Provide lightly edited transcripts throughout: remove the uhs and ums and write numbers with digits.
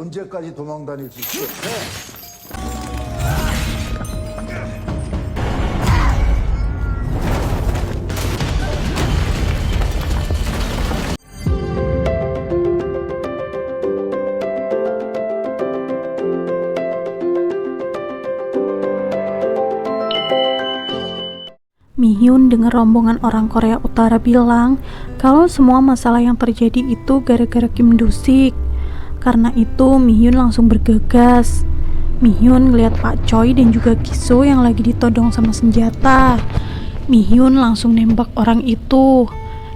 언제까지 도망 다닐 수 있어? Mihyun dengar rombongan orang Korea Utara bilang kalau semua masalah yang terjadi itu gara-gara Kim Do-sik. Karena itu Mihyun langsung bergegas. Mihyun ngeliat Pak Choi dan juga Kiso yang lagi ditodong sama senjata. Mihyun langsung nembak orang itu.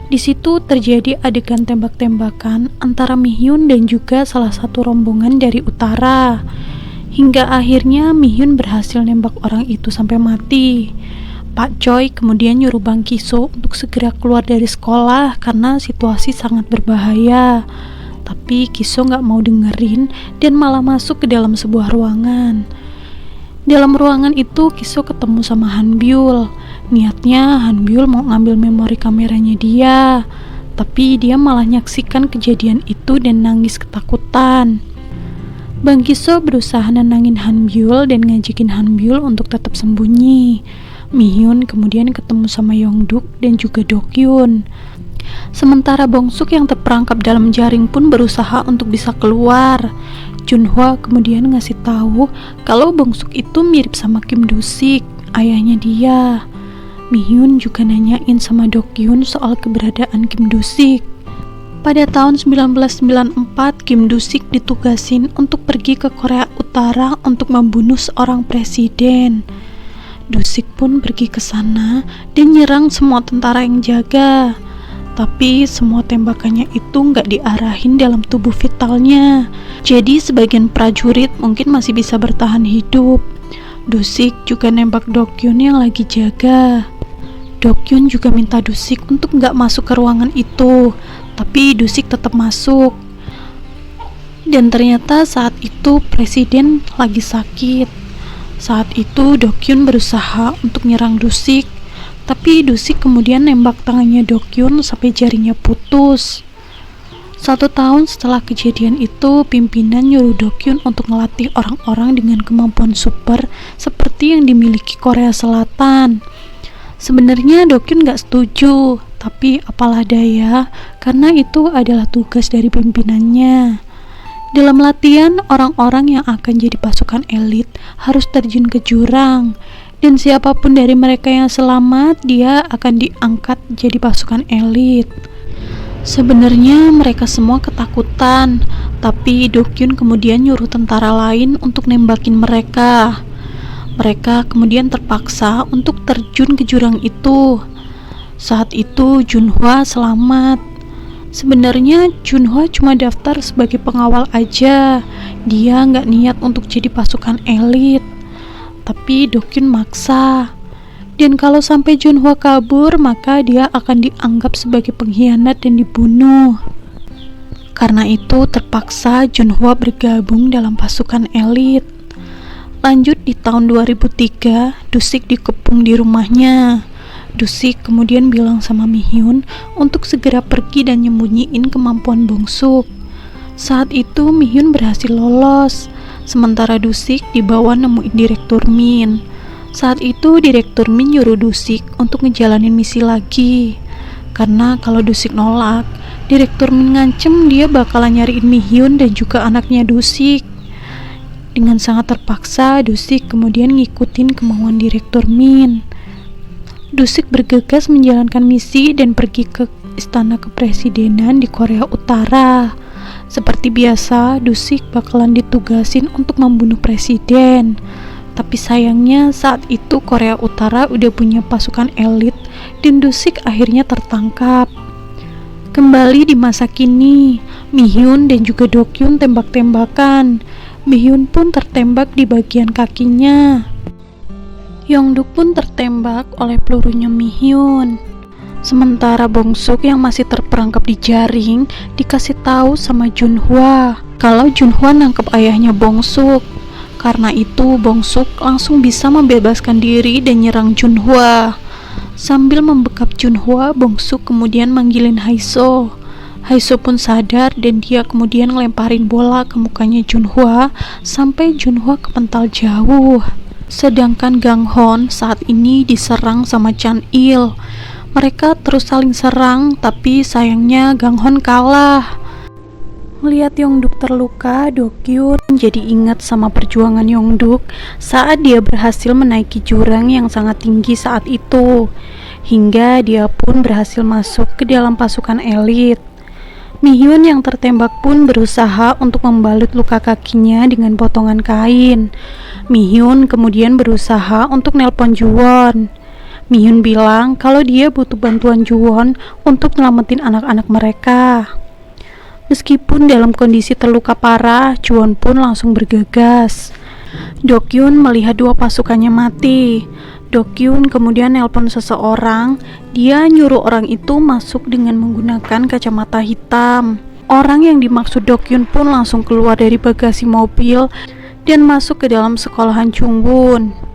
Di situ terjadi adegan tembak-tembakan antara Mihyun dan juga salah satu rombongan dari utara. Hingga akhirnya Mihyun berhasil nembak orang itu sampai mati. Pak Choi kemudian nyuruh Bang Kiso untuk segera keluar dari sekolah karena situasi sangat berbahaya. Tapi Kiso gak mau dengerin dan malah masuk ke dalam sebuah ruangan. Dalam ruangan itu Kiso ketemu sama Han Byul. Niatnya Han Byul mau ngambil memori kameranya dia, tapi dia malah nyaksikan kejadian itu dan nangis ketakutan. Bang Kiso berusaha nenangin Han Byul dan ngajakin Han Byul untuk tetap sembunyi. Mihyun kemudian ketemu sama Yongduk dan juga Dokyun. Sementara Bongsuk yang terperangkap dalam jaring pun berusaha untuk bisa keluar. Junhwa kemudian ngasih tahu kalau Bongsuk itu mirip sama Kim Do-sik, ayahnya dia. Mihyun juga nanyain sama Dokyun soal keberadaan Kim Do-sik. Pada tahun 1994, Kim Do-sik ditugasin untuk pergi ke Korea Utara untuk membunuh seorang presiden. Do-sik pun pergi ke sana dan nyerang semua tentara yang jaga. Tapi semua tembakannya itu nggak diarahin dalam tubuh vitalnya. Jadi sebagian prajurit mungkin masih bisa bertahan hidup. Do-sik juga nembak Dokyun yang lagi jaga. Dokyun juga minta Do-sik untuk nggak masuk ke ruangan itu, tapi Do-sik tetap masuk. Dan ternyata saat itu presiden lagi sakit. Saat itu Dokyun berusaha untuk nyerang Do-sik, tapi Do-sik kemudian nembak tangannya Dokyun sampai jarinya putus. 1 tahun setelah kejadian itu, pimpinan nyuruh Dokyun untuk ngelatih orang-orang dengan kemampuan super seperti yang dimiliki Korea Selatan. Sebenarnya Dokyun gak setuju, tapi apalah daya, karena itu adalah tugas dari pimpinannya. Dalam latihan, orang-orang yang akan jadi pasukan elit harus terjun ke jurang, dan siapapun dari mereka yang selamat, dia akan diangkat jadi pasukan elit. Sebenarnya mereka semua ketakutan, tapi Dokyun kemudian nyuruh tentara lain untuk nembakin mereka. Mereka kemudian terpaksa untuk terjun ke jurang itu. Saat itu Junhwa selamat. Sebenarnya Junhwa cuma daftar sebagai pengawal aja. Dia nggak niat untuk jadi pasukan elit. Tapi Dokyun maksa. Dan kalau sampai Junhwa kabur, maka dia akan dianggap sebagai pengkhianat dan dibunuh. Karena itu terpaksa Junhwa bergabung dalam pasukan elit. Lanjut di tahun 2003, Do-sik dikepung di rumahnya. Do-sik kemudian bilang sama Mihyun untuk segera pergi dan nyembunyiin kemampuan Bongsuk. Saat itu Mihyun berhasil lolos, sementara Do-sik dibawa nemuin Direktur Min. Saat itu Direktur Min nyuruh Do-sik untuk ngejalanin misi lagi. Karena kalau Do-sik nolak, Direktur Min ngancem dia bakalan nyariin Mihyun dan juga anaknya Do-sik. Dengan sangat terpaksa, Do-sik kemudian ngikutin kemauan Direktur Min. Do-sik bergegas menjalankan misi dan pergi ke istana kepresidenan di Korea Utara. Seperti biasa, Do-sik bakalan ditugasin untuk membunuh presiden. Tapi sayangnya saat itu Korea Utara udah punya pasukan elit dan Do-sik akhirnya tertangkap. Kembali di masa kini, Mihyun dan juga Dokyun tembak-tembakan. Mihyun pun tertembak di bagian kakinya. Yongduk pun tertembak oleh pelurunya Mihyun. Sementara Bongsuk yang masih terperangkap di jaring dikasih tahu sama Junhwa kalau Junhwa nangkep ayahnya Bongsuk. Karena itu Bongsuk langsung bisa membebaskan diri dan nyerang Junhwa. Sambil membekap Junhwa, Bongsuk kemudian manggilin Haiso. Haesu pun sadar dan dia kemudian ngelemparin bola ke mukanya Junhwa sampai Junhwa kepental jauh. Sedangkan Ganghon saat ini diserang sama Chan-il. Mereka terus saling serang, tapi sayangnya Ganghon kalah. Melihat Yongduk terluka, Dokyun jadi ingat sama perjuangan Yongduk saat dia berhasil menaiki jurang yang sangat tinggi saat itu, hingga dia pun berhasil masuk ke dalam pasukan elit. Mihyun yang tertembak pun berusaha untuk membalut luka kakinya dengan potongan kain. Mihyun kemudian berusaha untuk nelpon Juwon. Mihyun bilang kalau dia butuh bantuan Juwon untuk nyelamatin anak-anak mereka. Meskipun dalam kondisi terluka parah, Juwon pun langsung bergegas. Dokyun melihat dua pasukannya mati. Dokyun kemudian nelpon seseorang. Dia nyuruh orang itu masuk dengan menggunakan kacamata hitam. Orang yang dimaksud Dokyun pun langsung keluar dari bagasi mobil dan masuk ke dalam sekolahan Chungwon.